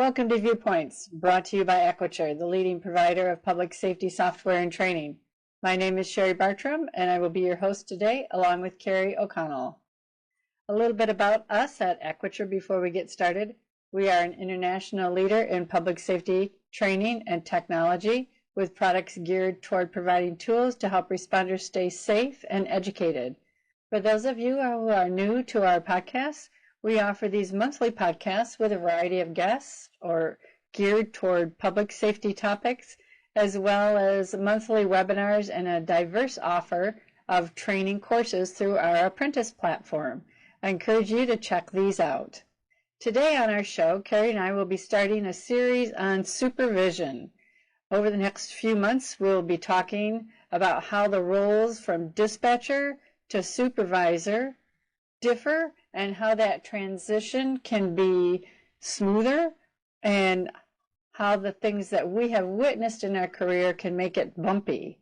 Welcome to Viewpoints, brought to you by Equiture, the leading provider of public safety software and training. My name is Cherie Bartram, and I will be your host today, along with Kerry O'Connell. A little bit about us at Equiture before we get started. We are an international leader in public safety training and technology, with products geared toward providing tools to help responders stay safe and educated. For those of you who are new to our podcast, we offer these monthly podcasts with a variety of guests or geared toward public safety topics, as well as monthly webinars and a diverse offer of training courses through our apprentice platform. I encourage you to check these out. Today on our show, Kerry and I will be starting a series on supervision. Over the next few months, we'll be talking about how the roles from dispatcher to supervisor differ and how that transition can be smoother and how the things that we have witnessed in our career can make it bumpy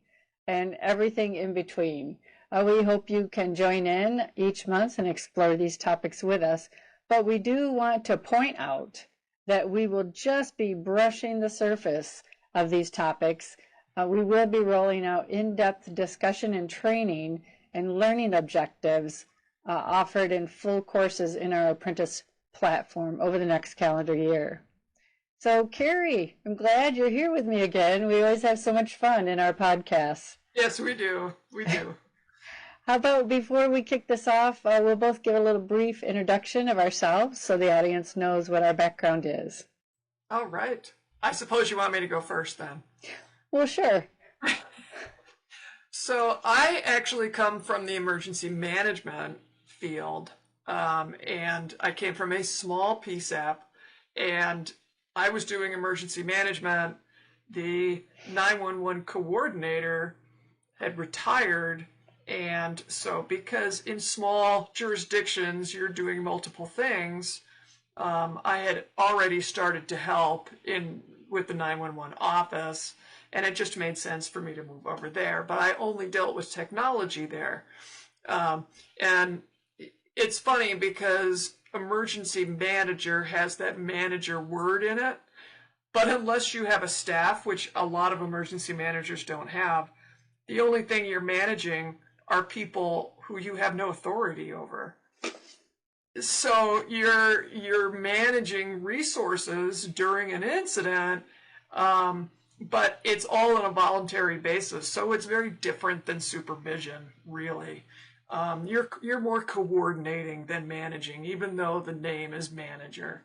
and everything in between. We hope you can join in each month and explore these topics with us, but we do want to point out that we will just be brushing the surface of these topics. We will be rolling out in-depth discussion and training and learning objectives offered in full courses in our apprentice platform over the next calendar year. So, Kerry, I'm glad you're here with me again. We always have so much fun in our podcasts. Yes, we do. We do. How about before we kick this off, we'll both give a little brief introduction of ourselves so the audience knows what our background is. All right. I suppose you want me to go first then. Well, sure. So I actually come from the emergency management field, and I came from a small PSAP, and I was doing emergency management. The 911 coordinator had retired, and so because in small jurisdictions you're doing multiple things, I had already started to help with the 911 office, and it just made sense for me to move over there. But I only dealt with technology there. And it's funny because emergency manager has that manager word in it, but unless you have a staff, which a lot of emergency managers don't have, the only thing you're managing are people who you have no authority over. So you're managing resources during an incident, but it's all on a voluntary basis. So it's very different than supervision, really. You're more coordinating than managing, even though the name is manager.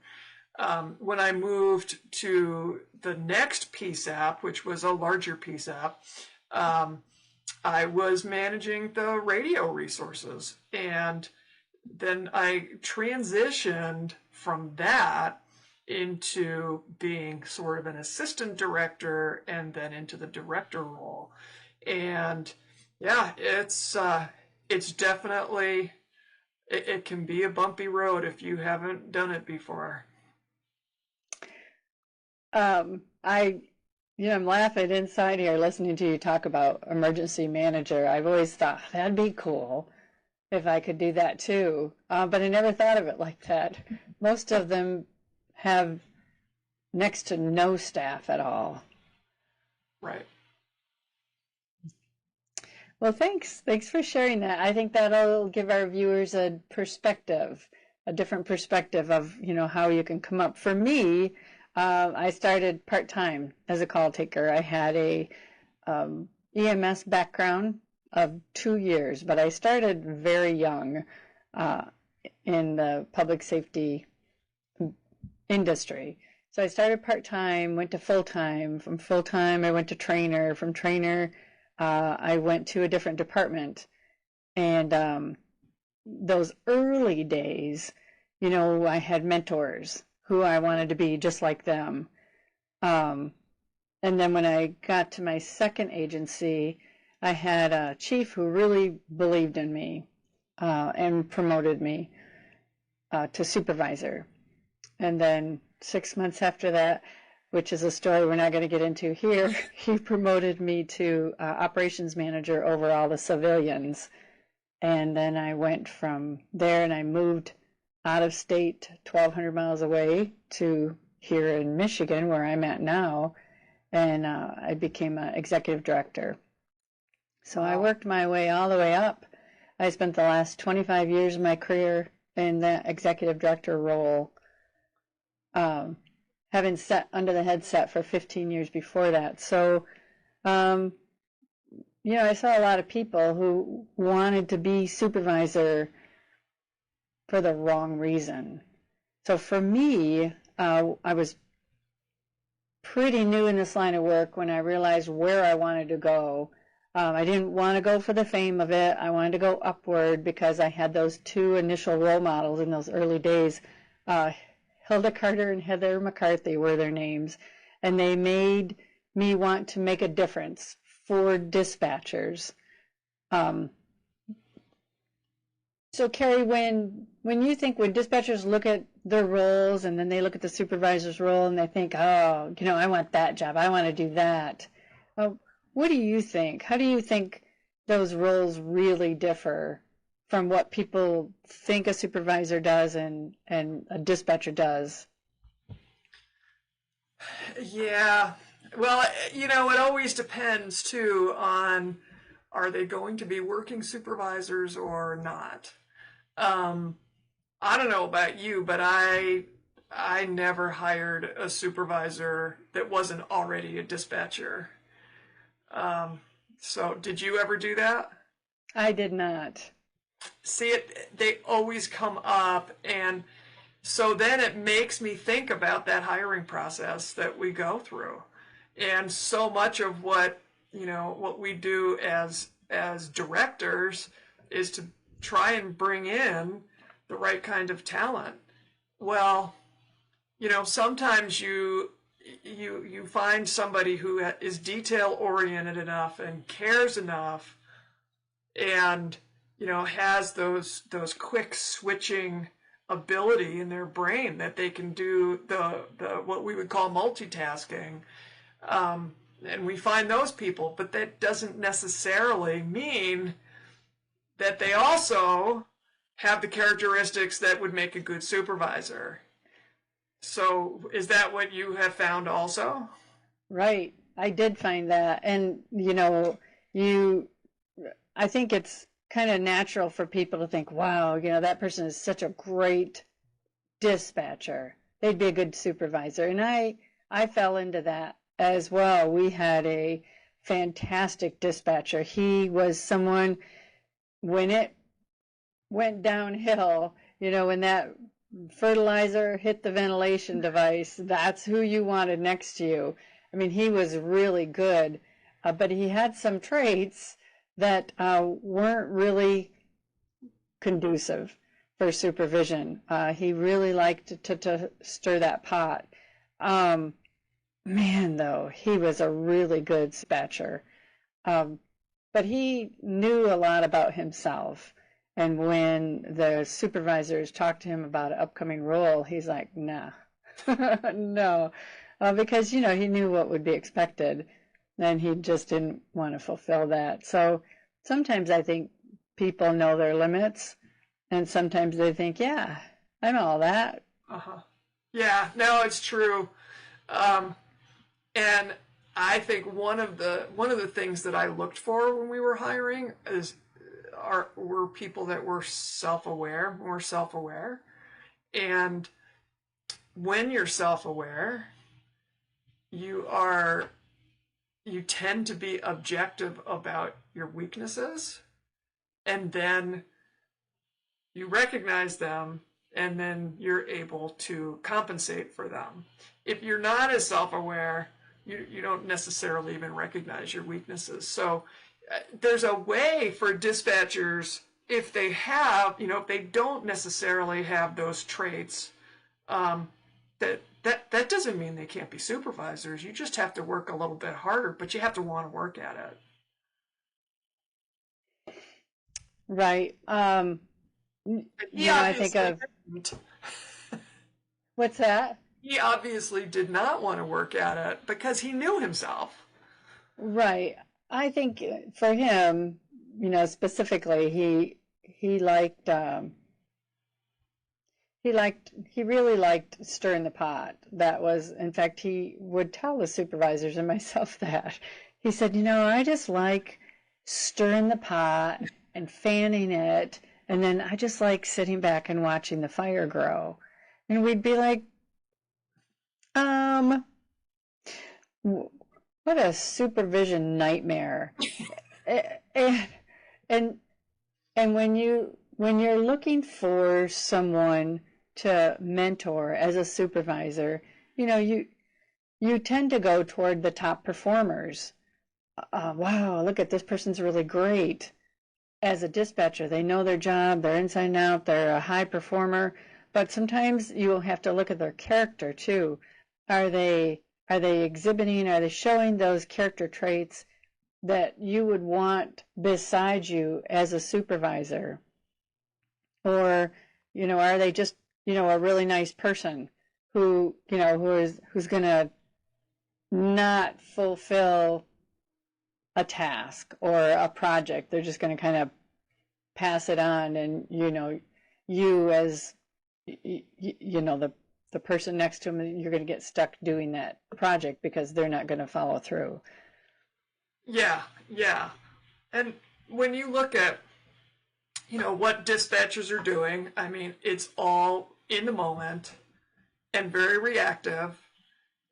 When I moved to the next PSAP, which was a larger PSAP, I was managing the radio resources, and then I transitioned from that into being sort of an assistant director and then into the director role. And yeah, it's definitely, it can be a bumpy road if you haven't done it before. I'm laughing inside here listening to you talk about emergency manager. I've always thought that'd be cool if I could do that too, but I never thought of it like that. Most of them have next to no staff at all. Right. Well, thanks for sharing that. I think that'll give our viewers a different perspective of how you can come up. For me, I started part-time as a call taker. I had a EMS background of 2 years, but I started very young in the public safety industry. So I started part-time, went to full-time. From full-time, I went to trainer. From trainer, I went to a different department. And those early days, I had mentors who I wanted to be just like them. And then when I got to my second agency, I had a chief who really believed in me and promoted me to supervisor. And then 6 months after that, which is a story we're not going to get into here, he promoted me to operations manager over all the civilians. And then I went from there and I moved out of state, 1,200 miles away, to here in Michigan, where I'm at now, and I became an executive director. So I worked my way all the way up. I spent the last 25 years of my career in the executive director role, having sat under the headset for 15 years before that. So, I saw a lot of people who wanted to be supervisor for the wrong reason. So for me, I was pretty new in this line of work when I realized where I wanted to go. I didn't want to go for the fame of it. I wanted to go upward because I had those two initial role models in those early days. Hilda Carter and Heather McCarthy were their names, and they made me want to make a difference for dispatchers. So Kerry, when dispatchers look at their roles and then they look at the supervisor's role and they think, oh, I want that job, I want to do that. What do you think? How do you think those roles really differ from what people think a supervisor does and a dispatcher does? Yeah. Well, it always depends too on, are they going to be working supervisors or not? I don't know about you, but I never hired a supervisor that wasn't already a dispatcher. So did you ever do that? I did not. See, they always come up, and so then it makes me think about that hiring process that we go through. And so much of what we do as directors is to try and bring in the right kind of talent. Well, sometimes you find somebody who is detail oriented enough and cares enough, and has those quick switching ability in their brain that they can do the what we would call multitasking. And we find those people, but that doesn't necessarily mean that they also have the characteristics that would make a good supervisor. So is that what you have found also? Right. I did find that. And, I think it's kind of natural for people to think, wow, that person is such a great dispatcher. They'd be a good supervisor. And I fell into that as well. We had a fantastic dispatcher. He was someone, when it went downhill, when that fertilizer hit the ventilation device, that's who you wanted next to you. I mean, he was really good, but he had some traits that weren't really conducive for supervision. He really liked to stir that pot. Man, though, he was a really good dispatcher. But he knew a lot about himself. And when the supervisors talked to him about an upcoming role, he's like, nah, no, because, he knew what would be expected, and he just didn't want to fulfill that. So sometimes I think people know their limits, and sometimes they think, yeah, I know all that. Yeah, no, it's true. And I think one of the things that I looked for when we were hiring were people that were more self-aware. And when you're self-aware, you tend to be objective about your weaknesses, and then you recognize them, and then you're able to compensate for them. If you're not as self-aware, you don't necessarily even recognize your weaknesses. So there's a way for dispatchers, if they don't necessarily have those traits, that doesn't mean they can't be supervisors. You just have to work a little bit harder, but you have to want to work at it. Right. I think of what's that? He obviously did not want to work at it because he knew himself. Right. I think for him, specifically, he liked he really liked stirring the pot. That was, in fact, he would tell the supervisors and myself that. He said, I just like stirring the pot and fanning it, and then I just like sitting back and watching the fire grow. And we'd be like, what a supervision nightmare. And when you're looking for someone to mentor as a supervisor, you tend to go toward the top performers. Wow, look at this person's really great. As a dispatcher, they know their job, they're inside and out, they're a high performer. But sometimes you will have to look at their character too. Are they exhibiting, are they showing those character traits that you would want beside you as a supervisor? Or, are they just, a really nice person who's going to not fulfill a task or a project? They're just going to kind of pass it on, and, you as, the person next to them, you're going to get stuck doing that project because they're not going to follow through. Yeah. And when you look at, what dispatchers are doing, I mean, it's all in the moment and very reactive.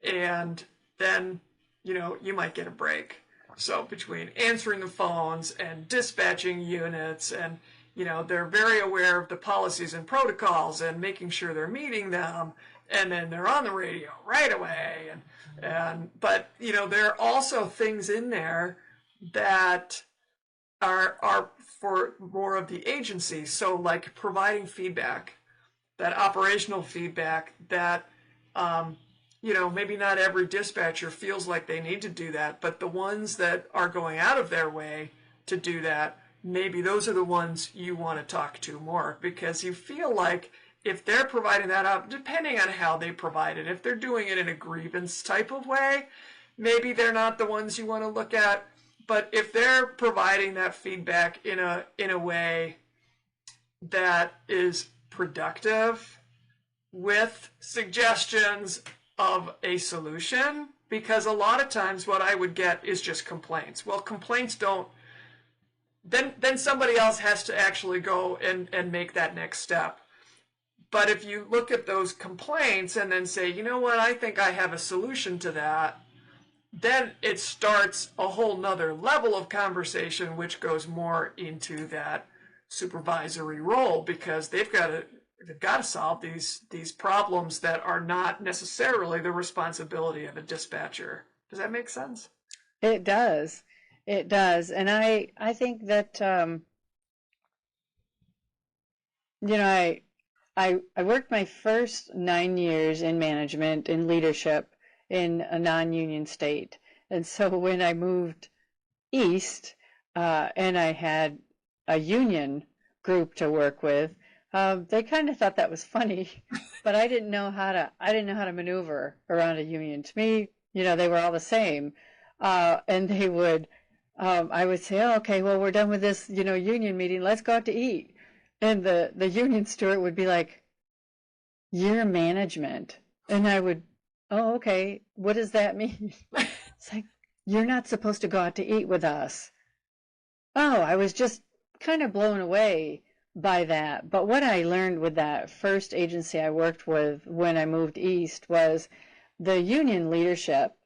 And then, you might get a break. So between answering the phones and dispatching units, and, they're very aware of the policies and protocols and making sure they're meeting them. And then they're on the radio right away. But, there are also things in there that are for more of the agency. So like providing feedback, that operational feedback that, maybe not every dispatcher feels like they need to do that, but the ones that are going out of their way to do that, maybe those are the ones you want to talk to more, because you feel like if they're providing that up, depending on how they provide it, if they're doing it in a grievance type of way, maybe they're not the ones you want to look at. But if they're providing that feedback in a way that is productive with suggestions of a solution, because a lot of times what I would get is just complaints. Well, complaints don't, then somebody else has to actually go and make that next step. But if you look at those complaints and then say, you know what, I think I have a solution to that, then it starts a whole nother level of conversation, which goes more into that supervisory role, because they've got to solve these problems that are not necessarily the responsibility of a dispatcher. Does that make sense? It does. And I think that I worked my first 9 years in management and leadership in a non-union state. And so when I moved east and I had a union group to work with, they kind of thought that was funny, but I didn't know how to maneuver around a union. To me, they were all the same. And they would, I would say, oh, okay, well, we're done with this, union meeting. Let's go out to eat. And the union steward would be like, "You're management." And I would, "Oh, okay. What does that mean?" It's like, "You're not supposed to go out to eat with us." Oh, I was just kind of blown away by that. But what I learned with that first agency I worked with when I moved east was the union leadership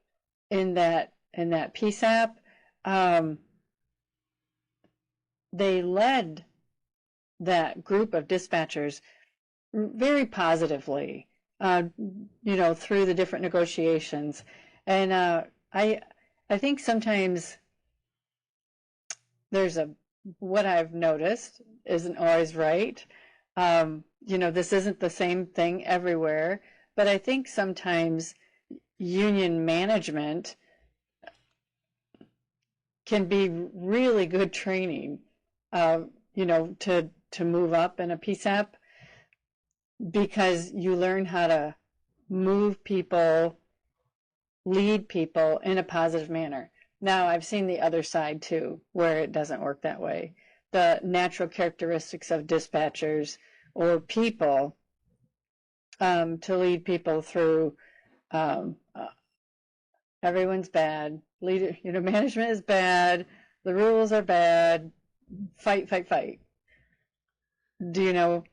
in that PSAP. They led that group of dispatchers very positively, through the different negotiations. And I think sometimes what I've noticed isn't always right. This isn't the same thing everywhere, but I think sometimes union management can be really good training, to move up in a PSAP, because you learn how to move people, lead people in a positive manner. Now, I've seen the other side too, where it doesn't work that way. The natural characteristics of dispatchers or people to lead people through. Um, uh, Everyone's bad. Management is bad. The rules are bad. Fight, fight, fight. Do you know?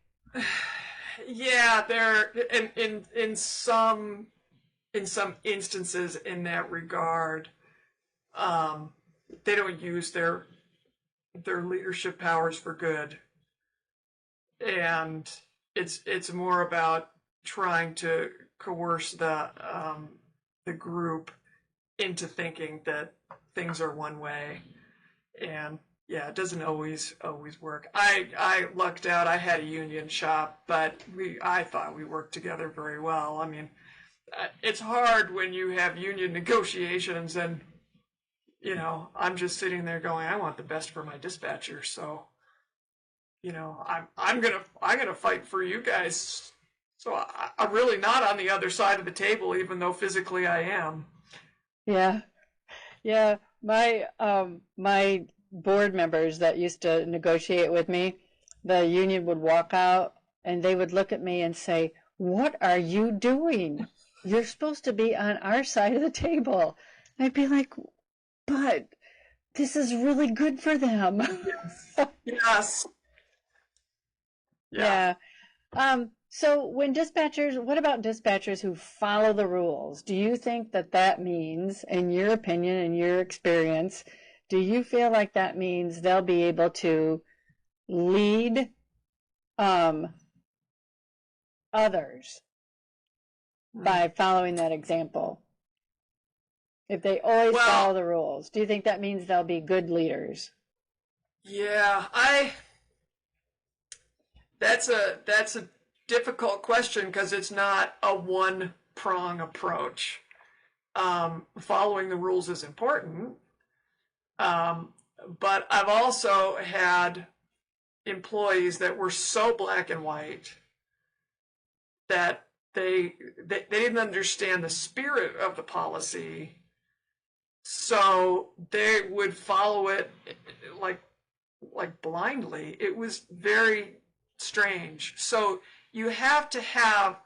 Yeah, there in some instances in that regard, um, they don't use their leadership powers for good, and it's more about trying to coerce the group into thinking that things are one way, and yeah, it doesn't always work. I lucked out. I had a union shop, but I thought we worked together very well. I mean, it's hard when you have union negotiations and I'm just sitting there going, I want the best for my dispatcher, so I'm gonna fight for you guys. So I'm really not on the other side of the table, even though physically I am. Yeah, yeah. My board members that used to negotiate with me, the union would walk out and they would look at me and say, "What are you doing? You're supposed to be on our side of the table." I'd be like, "But this is really good for them." Yes. Yeah. So what about dispatchers who follow the rules? Do you think that that means, in your opinion, in your experience, do you feel like that means they'll be able to lead others by following that example? If they always follow the rules, do you think that means they'll be good leaders? Yeah, that's a difficult question because it's not a one prong approach. Following the rules is important, but I've also had employees that were so black and white that they didn't understand the spirit of the policy, so they would follow it like blindly. It was very strange. So you have to have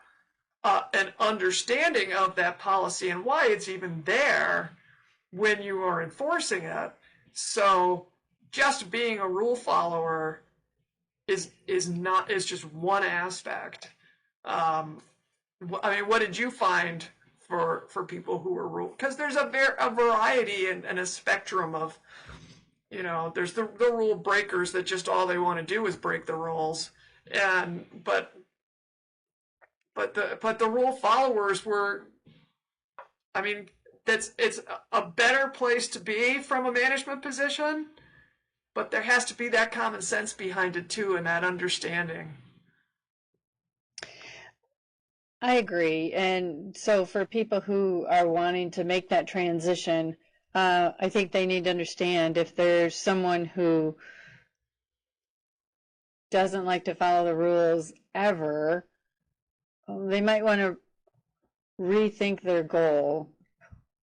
an understanding of that policy and why it's even there when you are enforcing it. So just being a rule follower is just one aspect. I mean, what did you find for people who were rule? Because there's a variety and a spectrum of, there's the rule breakers that just all they want to do is break the rules, but the rule followers were, I mean, it's a better place to be from a management position, but there has to be that common sense behind it too, and that understanding. I agree. And so for people who are wanting to make that transition, I think they need to understand if there's someone who doesn't like to follow the rules ever, they might want to rethink their goal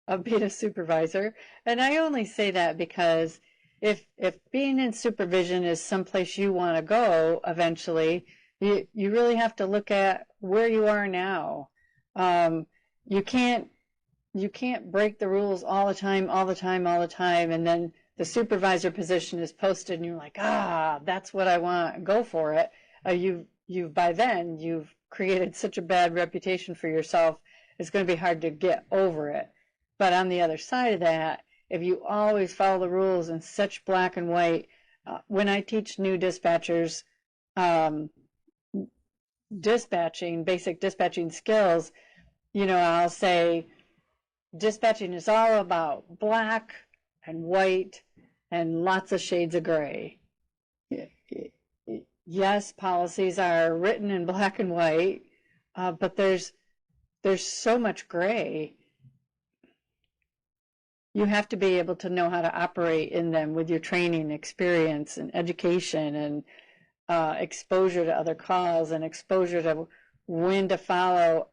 of being a supervisor. And I only say that because if being in supervision is someplace you want to go eventually, you really have to look at where you are now. You can't break the rules all the time, and then the supervisor position is posted, and you're like, that's what I want. Go for it. By then you've created such a bad reputation for yourself. It's going to be hard to get over it. But on the other side of that, if you always follow the rules in such black and white, when I teach new dispatchers basic dispatching skills, I'll say dispatching is all about black and white and lots of shades of gray. Yes, policies are written in black and white, but there's so much gray. You have to be able to know how to operate in them with your training, experience, and education, and exposure to other calls, and exposure to when to follow,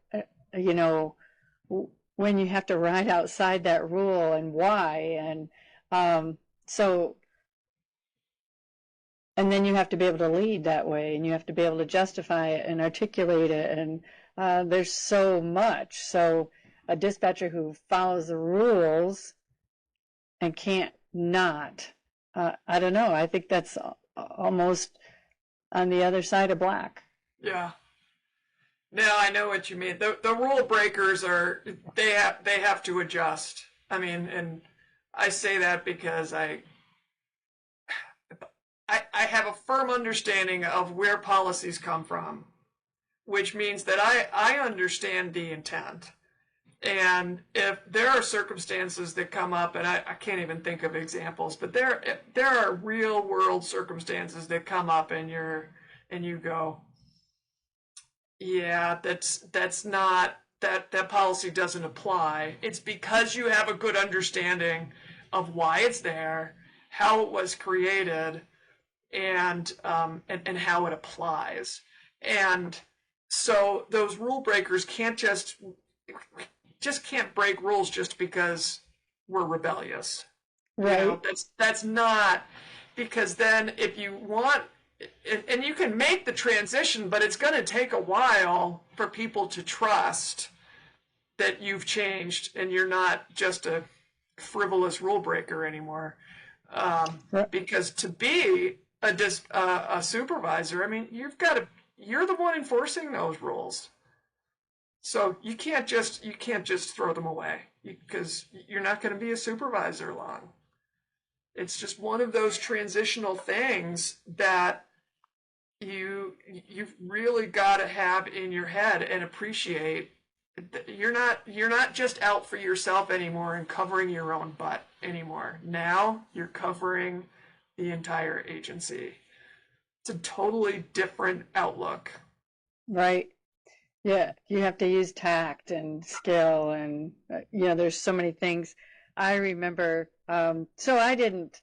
when you have to ride outside that rule and why. And and then you have to be able to lead that way, and you have to be able to justify it and articulate it. And There's so much. So a dispatcher who follows the rules and can't not, I don't know. I think that's almost on the other side of black. Yeah. No, I know what you mean. The rule breakers they have to adjust. I mean, and I say that because I have a firm understanding of where policies come from, which means that I understand the intent. And if there are circumstances that come up, and I can't even think of examples, but there are real world circumstances that come up, and you go, yeah, that's not that policy doesn't apply. It's because you have a good understanding of why it's there, how it was created, and how it applies. And so those rule breakers can't just can't break rules just because we're rebellious. Right. You know, that's not, because then if you want, and you can make the transition, but it's going to take a while for people to trust that you've changed and you're not just a frivolous rule breaker anymore. Because to be a supervisor, I mean, you're the one enforcing those rules. So you can't just throw them away, because you're not going to be a supervisor long. It's just one of those transitional things that you've really got to have in your head and appreciate. You're not just out for yourself anymore and covering your own butt anymore. Now you're covering the entire agency. It's a totally different outlook. Right. Yeah, you have to use tact and skill, and there's so many things. I remember, so I didn't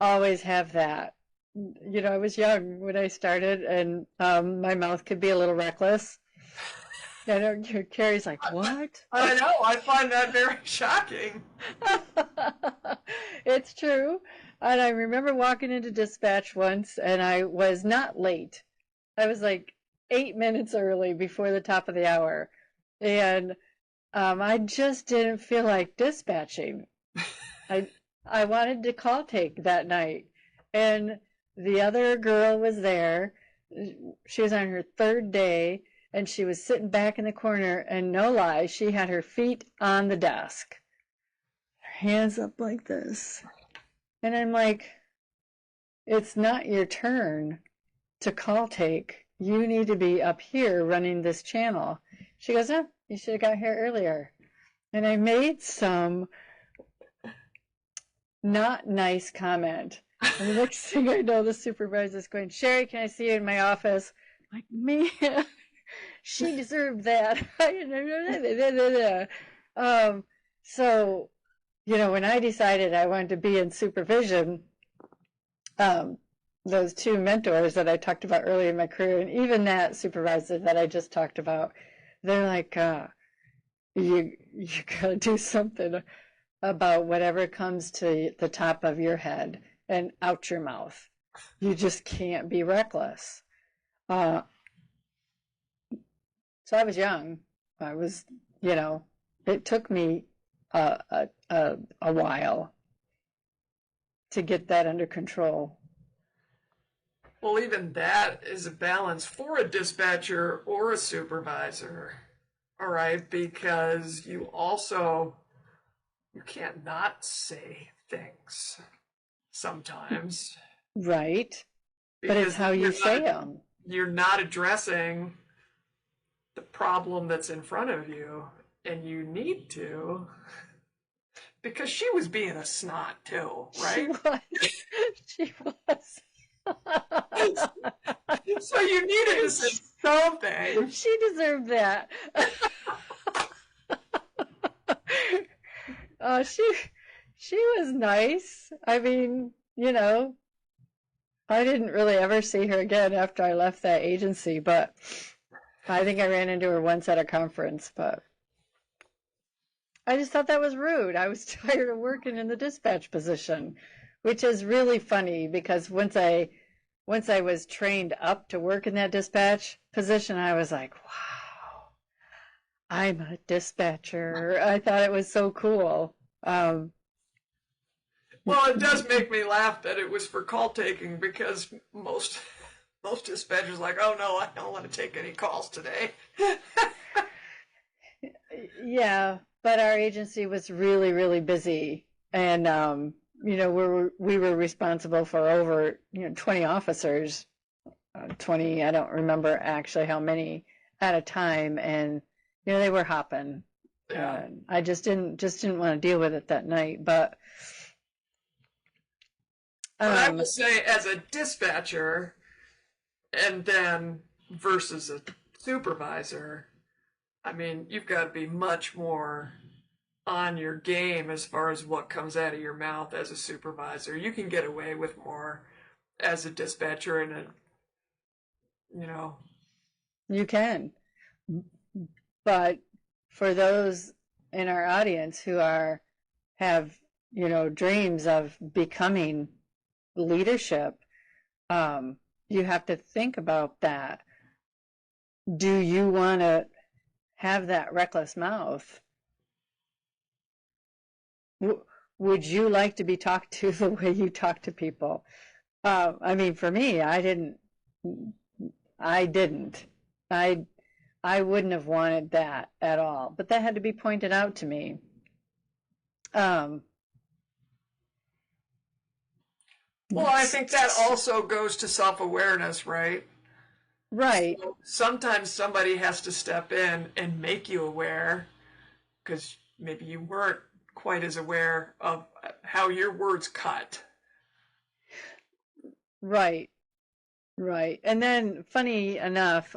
always have that. I was young when I started, and my mouth could be a little reckless. Carrie's like, what? I know, I find that very shocking. It's true. And I remember walking into dispatch once, and I was not late. I was like 8 minutes early before the top of the hour. And I just didn't feel like dispatching. I wanted to call take that night. And the other girl was there. She was on her third day, and she was sitting back in the corner, and no lie, she had her feet on the desk, her hands up like this. And I'm like, it's not your turn to call take. You need to be up here running this channel. She goes, oh, you should have got here earlier. And I made some not nice comment. And the next thing I know, the supervisor's going, Cherie, can I see you in my office? I'm like, man, she deserved that. So, when I decided I wanted to be in supervision, those two mentors that I talked about earlier in my career, and even that supervisor that I just talked about, they're like, you gotta do something about whatever comes to the top of your head and out your mouth. You just can't be reckless. So I was young. I was, it took me a while to get that under control. Well, even that is a balance for a dispatcher or a supervisor, all right? Because you can't not say things sometimes. Right. But it's how you say them. You're not addressing the problem that's in front of you, and you need to, because she was being a snot too, right? She was. So you needed to say something. She deserved that. She was nice. I mean, I didn't really ever see her again after I left that agency, but I think I ran into her once at a conference, but I just thought that was rude. I was tired of working in the dispatch position, which is really funny because once I was trained up to work in that dispatch position, I was like, wow, I'm a dispatcher. I thought it was so cool. Um, Well, it does make me laugh that it was for call taking because most dispatchers are like, oh no, I don't want to take any calls today. yeah, but our agency was really, really busy, and we were responsible for over 20 officers, 20. I don't remember actually how many at a time, and they were hopping. Yeah. I just didn't want to deal with it that night, but But I um, will say, as a dispatcher, and then versus a supervisor, I mean, you've got to be much more on your game as far as what comes out of your mouth as a supervisor. You can get away with more as a dispatcher and a, you know, you can. But for those in our audience who have dreams of becoming leadership, you have to think about that. Do you want to have that reckless mouth? Would you like to be talked to the way you talk to people? I mean, for me, I didn't. I didn't. I I wouldn't have wanted that at all. But that had to be pointed out to me. Um, well, I think that also goes to self-awareness, right? right. So sometimes somebody has to step in and make you aware because maybe you weren't quite as aware of how your words cut. Right. Right. And then, funny enough,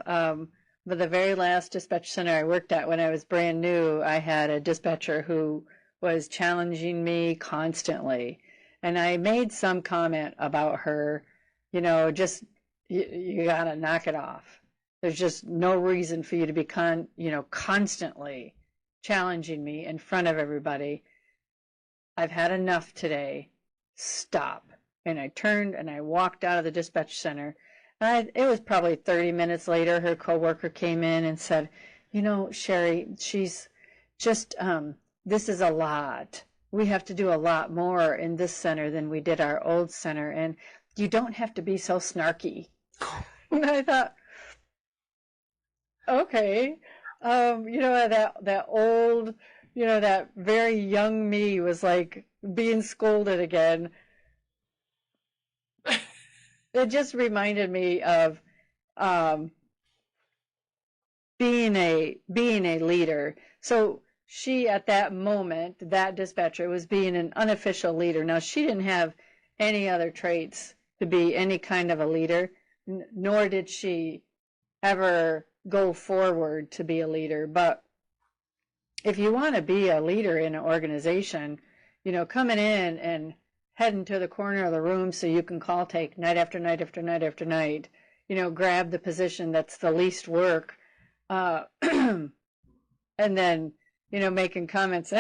for the very last dispatch center I worked at when I was brand new, I had a dispatcher who was challenging me constantly. And I made some comment about her, just you gotta knock it off. There's just no reason for you to be constantly challenging me in front of everybody. I've had enough today. Stop. And I turned and I walked out of the dispatch center. It was probably 30 minutes later, her coworker came in and said, Cherie, she's just, this is a lot. We have to do a lot more in this center than we did our old center. And you don't have to be so snarky. And I thought, okay. That old, that very young me was like being scolded again. It just reminded me of um, being a leader. So she, at that moment, that dispatcher was being an unofficial leader. Now she didn't have any other traits to be any kind of a leader, nor did she ever go forward to be a leader. But if you want to be a leader in an organization, coming in and heading to the corner of the room so you can call take night after night after night after night, grab the position that's the least work, and then, making comments,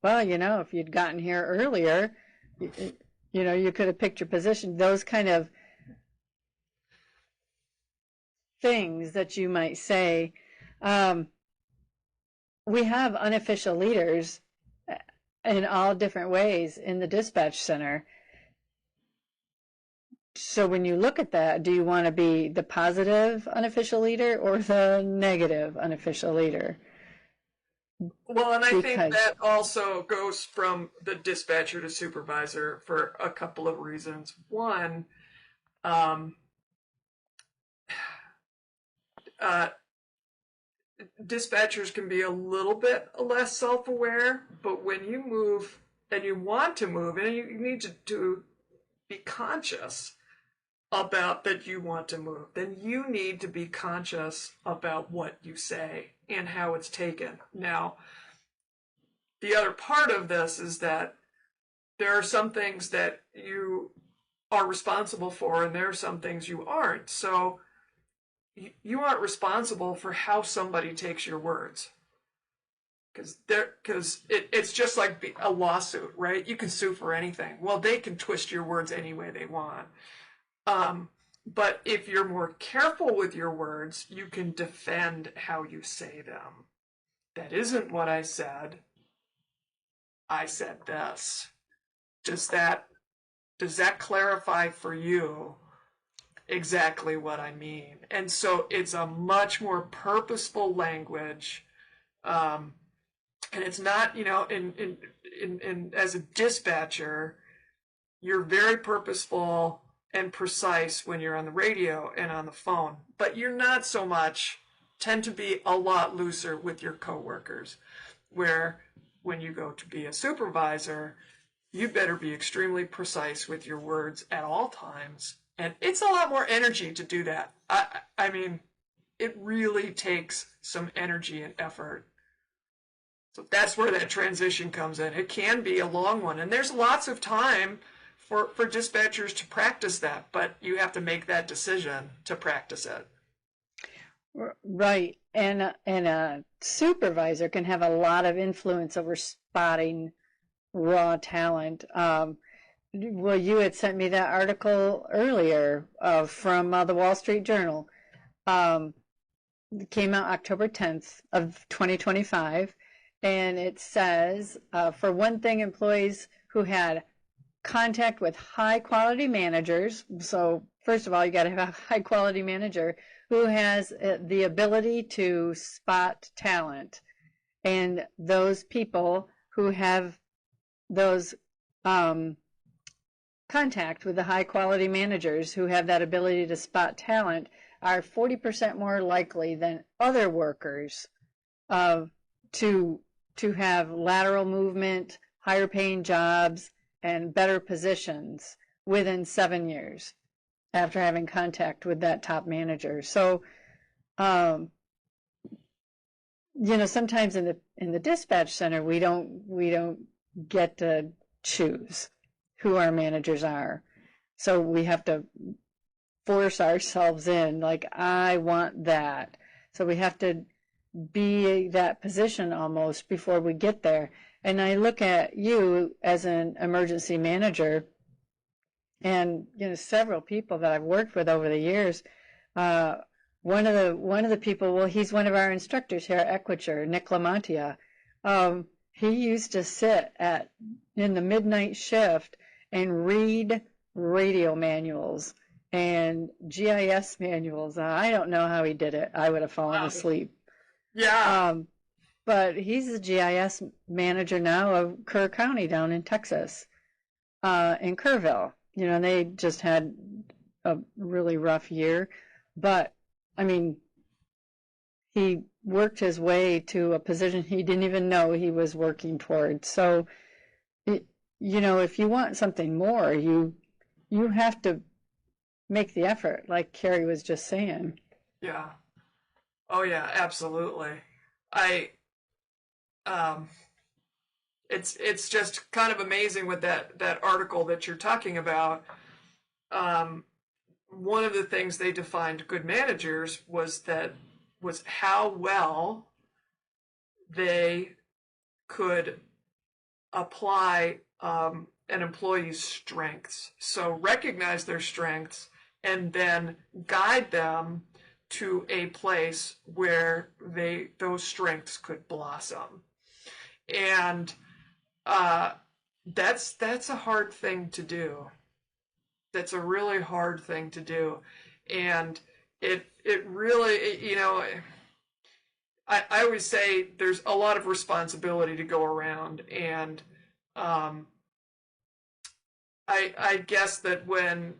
well, if you'd gotten here earlier, you could have picked your position. Those kind of things that you might say. We have unofficial leaders in all different ways in the dispatch center. So when you look at that, do you want to be the positive unofficial leader or the negative unofficial leader? Well, and I think Because that also goes from the dispatcher to supervisor for a couple of reasons. One, um, uh, dispatchers can be a little bit less self-aware, but when you move and you want to move and you need to be conscious about that you want to move, then you need to be conscious about what you say and how it's taken. Now, the other part of this is that there are some things that you are responsible for and there are some things you aren't. So you aren't responsible for how somebody takes your words. Because it's just like a lawsuit, right? You can sue for anything. Well, they can twist your words any way they want. But if you're more careful with your words, you can defend how you say them. that isn't what I said this. Does that clarify for you exactly what I mean? And so it's a much more purposeful language. And it's not, in as a dispatcher, you're very purposeful and precise when you're on the radio and on the phone, but you're not so much, tend to be a lot looser with your coworkers, where when you go to be a supervisor, you better be extremely precise with your words at all times. And it's a lot more energy to do that. I mean, it really takes some energy and effort. So that's where that transition comes in. It can be a long one, and there's lots of time for dispatchers to practice that, but you have to make that decision to practice it. Right. And a supervisor can have a lot of influence over spotting raw talent. Well, you had sent me that article earlier from the Wall Street Journal. It came out October 10th of 2025, and it says, for one thing, employees who had contact with high quality managers. So first of all, you got to have a high quality manager who has the ability to spot talent. And those people who have those contact with the high quality managers who have that ability to spot talent are 40% more likely than other workers to have lateral movement, higher paying jobs, and better positions within 7 years after having contact with that top manager. So, sometimes in the dispatch center, we don't get to choose who our managers are. So we have to force ourselves in, like, I want that. So we have to be that position almost before we get there. And I look at you as an emergency manager, and several people that I've worked with over the years. One of the people, well, he's one of our instructors here at Equiture, Nick Lamontia. He used to sit in the midnight shift and read radio manuals and GIS manuals. I don't know how he did it. I would have fallen asleep. Yeah. But he's the GIS manager now of Kerr County down in Texas, in Kerrville. They just had a really rough year. But, I mean, he worked his way to a position he didn't even know he was working toward. So, if you want something more, you have to make the effort, like Kerry was just saying. Yeah. Oh, yeah, absolutely. It's just kind of amazing with that article that you're talking about. One of the things they defined good managers was how well they could apply an employee's strengths. So recognize their strengths and then guide them to a place where those strengths could blossom. And that's a hard thing to do. That's a really hard thing to do. And it really, I always say there's a lot of responsibility to go around. And I guess that when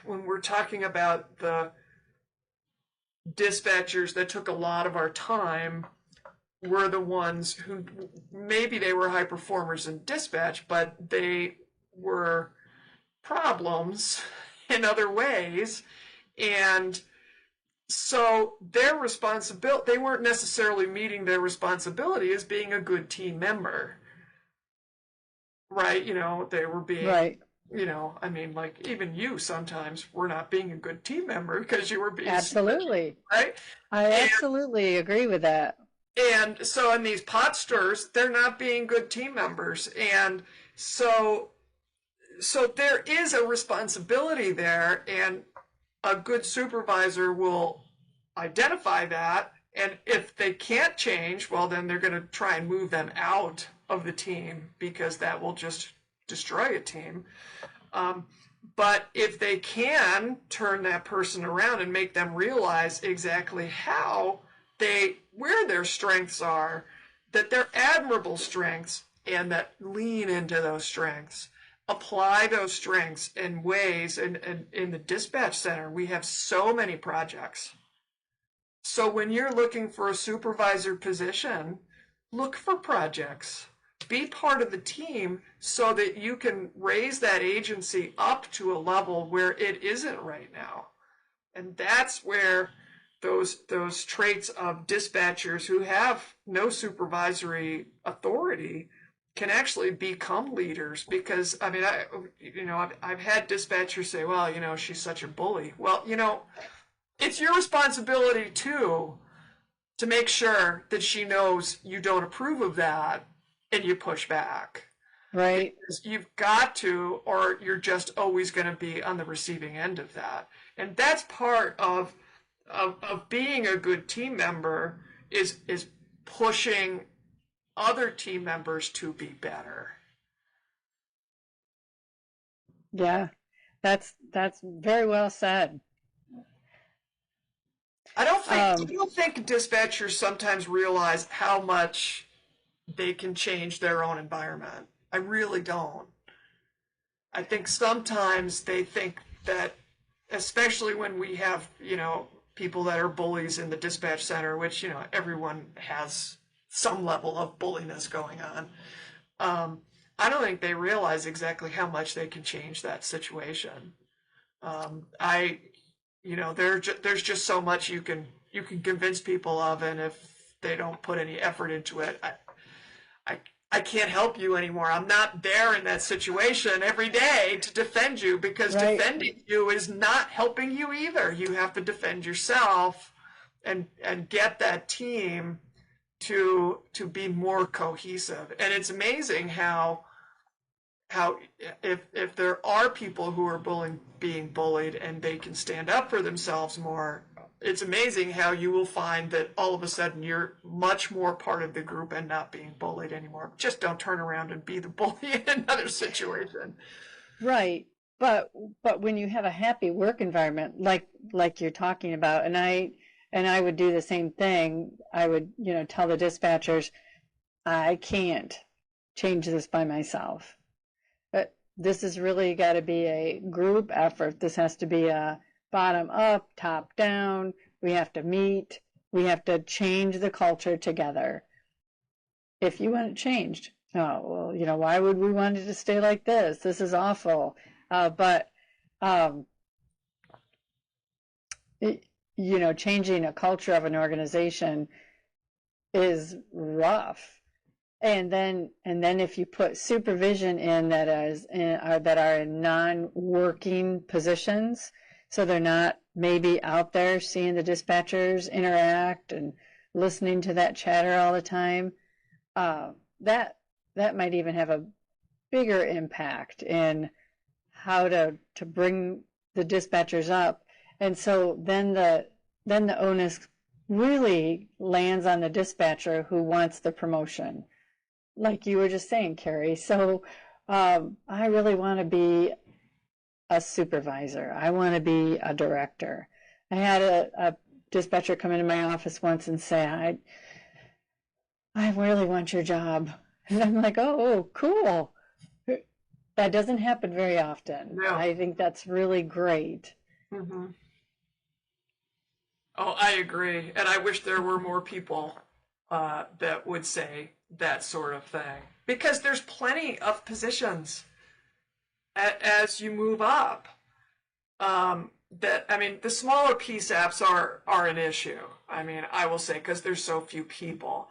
we're talking about the dispatchers that took a lot of our time, were the ones who maybe they were high performers in dispatch, but they were problems in other ways. And so their responsibility, they weren't necessarily meeting their responsibility as being a good team member. Right? They were being, right. I mean, like, even you sometimes were not being a good team member because you were being absolutely right. I absolutely agree with that. And so in these pot stirs, they're not being good team members. And so there is a responsibility there, and a good supervisor will identify that And if they can't change, well, then they're going to try and move them out of the team because that will just destroy a team. But if they can turn that person around and make them realize exactly where their strengths are, that they're admirable strengths, and that lean into those strengths, apply those strengths in ways. And in the dispatch center, we have so many projects. So when you're looking for a supervisor position, look for projects. Be part of the team so that you can raise that agency up to a level where it isn't right now. And that's where those traits of dispatchers who have no supervisory authority can actually become leaders. Because I mean, I've had dispatchers say, well, she's such a bully. Well, it's your responsibility too to make sure that she knows you don't approve of that and you push back. Right. Because you've got to, or you're just always going to be on the receiving end of that. And that's part of being a good team member is pushing other team members to be better. Yeah, that's very well said. I don't think dispatchers sometimes realize how much they can change their own environment. I really don't. I think sometimes they think that, especially when we have, people that are bullies in the dispatch center, which, everyone has some level of bulliness going on. I don't think they realize exactly how much they can change that situation. There's just so much you can convince people of, and if they don't put any effort into it, I can't help you anymore. I'm not there in that situation every day to defend you, because Right. defending you is not helping you either. You have to defend yourself and get that team to be more cohesive. And it's amazing how if there are people who are being bullied and they can stand up for themselves more, it's amazing how you will find that all of a sudden you're much more part of the group and not being bullied anymore. Just don't turn around and be the bully in another situation. Right. But when you have a happy work environment like you're talking about, and I would do the same thing. I would, tell the dispatchers, I can't change this by myself. But this has really got to be a group effort. This has to be a bottom up, top down. We have to meet. We have to change the culture together. If you want it changed, oh, well, why would we want it to stay like this? This is awful. Changing a culture of an organization is rough. And then if you put supervision in that are in non-working positions, so they're not maybe out there seeing the dispatchers interact and listening to that chatter all the time, that might even have a bigger impact in how to bring the dispatchers up. And so then the onus really lands on the dispatcher who wants the promotion, like you were just saying, Kerry. So I really want to be a supervisor. I want to be a director. I had a dispatcher come into my office once and say, I really want your job. And I'm like, oh, cool. That doesn't happen very often. No. I think that's really great. Mm-hmm. Oh, I agree. And I wish there were more people that would say that sort of thing. Because there's plenty of positions as you move up. The smaller PSAPs are an issue. I will say, because there's so few people.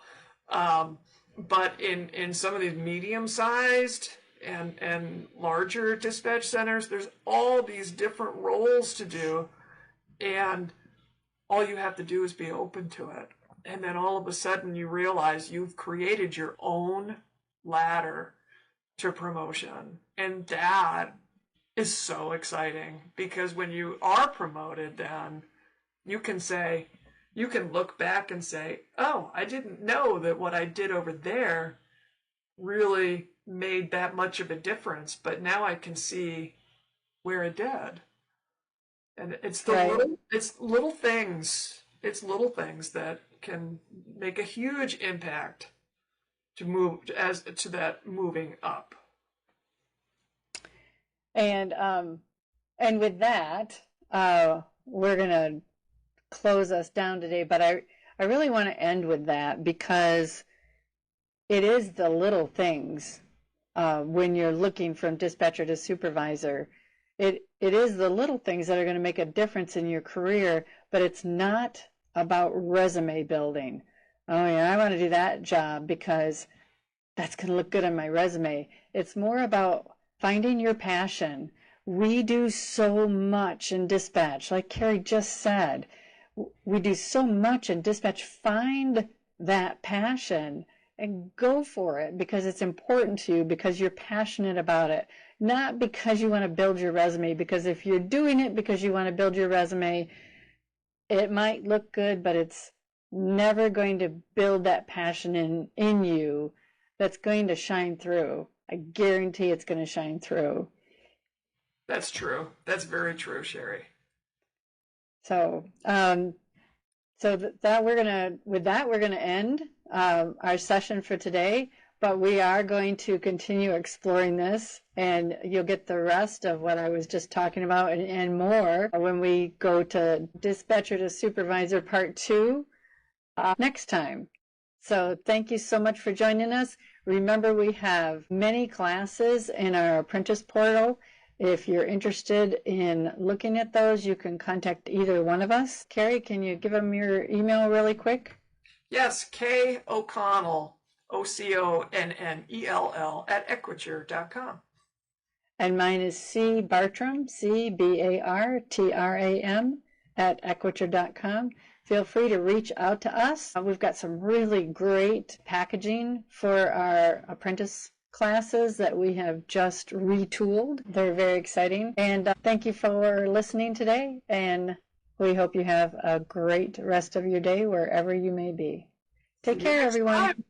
But in some of these medium-sized and larger dispatch centers, there's all these different roles to do, and all you have to do is be open to it. And then all of a sudden you realize you've created your own ladder to promotion. And that is so exciting, because when you are promoted, then you can say, you can look back and say, oh, I didn't know that what I did over there really made that much of a difference, but now I can see where it did. And it's Right. little things. It's little things that can make a huge impact to that moving up. And with that, we're gonna close us down today, but I really want to end with that because it is the little things when you're looking from dispatcher to supervisor. It is the little things that are going to make a difference in your career, but it's not about resume building. Oh yeah, I want to do that job because that's going to look good on my resume. It's more about finding your passion. We do so much in dispatch, like Kerry just said. We do so much in dispatch. Find that passion and go for it because it's important to you, because you're passionate about it, not because you want to build your resume. Because if you're doing it because you want to build your resume, it might look good, but it's never going to build that passion in you that's going to shine through. I guarantee it's going to shine through. That's true. That's very true, Cherie. So, with that we're gonna end our session for today. But we are going to continue exploring this, and you'll get the rest of what I was just talking about and more when we go to Dispatcher to Supervisor Part 2 next time. So thank you so much for joining us. Remember, we have many classes in our apprentice portal. If you're interested in looking at those, you can contact either one of us. Kerry, can you give them your email really quick? Yes, K. O'Connell, OCONNELL @equiture.com. And mine is C. Bartram, CBARTRAM @equiture.com. Feel free to reach out to us. We've got some really great packaging for our apprentice classes that we have just retooled. They're very exciting. And thank you for listening today. And we hope you have a great rest of your day wherever you may be. Take care, everyone.